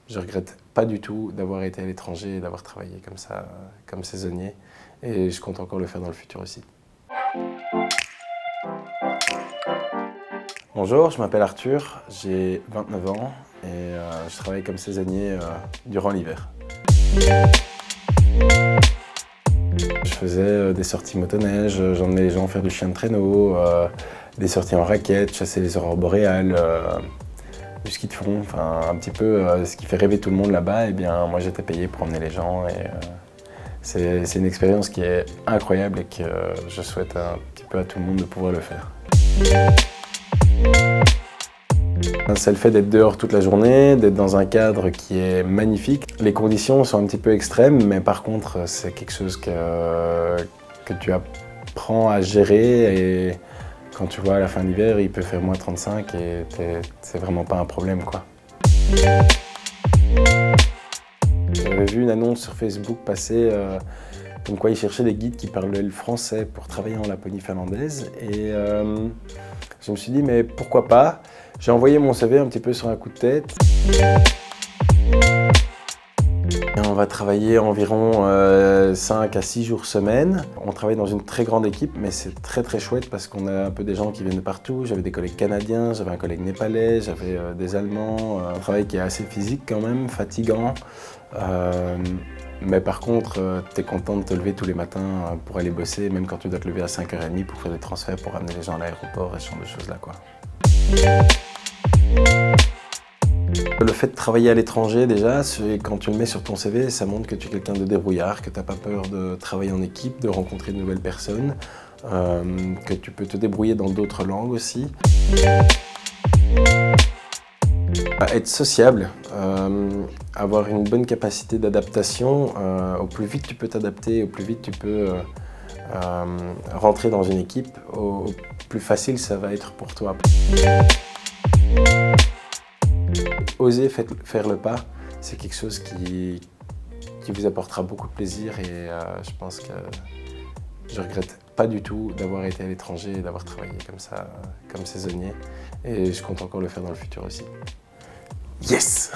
Je regrette pas du tout d'avoir été à l'étranger et d'avoir travaillé comme ça, comme saisonnier. Et je compte encore le faire dans le futur aussi. Bonjour, je m'appelle Arthur, j'ai 29 ans et je travaille comme saisonnier durant l'hiver. Je faisais des sorties motoneige, j'emmenais les gens faire du chien de traîneau, des sorties en raquette, chasser les aurores boréales, du ski de fond, enfin un petit peu ce qui fait rêver tout le monde là-bas. Et bien moi j'étais payé pour emmener les gens et c'est une expérience qui est incroyable et que je souhaite un petit peu à tout le monde de pouvoir le faire. C'est le fait d'être dehors toute la journée, d'être dans un cadre qui est magnifique. Les conditions sont un petit peu extrêmes, mais par contre, c'est quelque chose que tu apprends à gérer. Et quand tu vois à la fin de l'hiver, il peut faire moins 35 et c'est vraiment pas un problème, quoi. J'avais vu une annonce sur Facebook passer comme quoi ils cherchaient des guides qui parlaient le français pour travailler en Laponie finlandaise. Et je me suis dit, mais pourquoi pas? J'ai envoyé mon CV un petit peu sur un coup de tête. On va travailler environ 5 à 6 jours semaine. On travaille dans une très grande équipe, mais c'est très chouette parce qu'on a un peu des gens qui viennent de partout. J'avais des collègues canadiens, j'avais un collègue népalais, j'avais des Allemands. Un travail qui est assez physique quand même, fatigant. Mais par contre, tu es content de te lever tous les matins pour aller bosser, même quand tu dois te lever à 5h30 pour faire des transferts, pour ramener les gens à l'aéroport et ce genre de choses-là, quoi. Le fait de travailler à l'étranger, déjà, quand tu le mets sur ton CV, ça montre que tu es quelqu'un de débrouillard, que tu n'as pas peur de travailler en équipe, de rencontrer de nouvelles personnes, que tu peux te débrouiller dans d'autres langues aussi. Être sociable, avoir une bonne capacité d'adaptation, au plus vite tu peux t'adapter, au plus vite tu peux rentrer dans une équipe, au plus facile ça va être pour toi. Oser faire le pas, c'est quelque chose qui vous apportera beaucoup de plaisir et je pense que je regrette pas du tout d'avoir été à l'étranger et d'avoir travaillé comme ça, comme saisonnier. Et je compte encore le faire dans le futur aussi. Yes!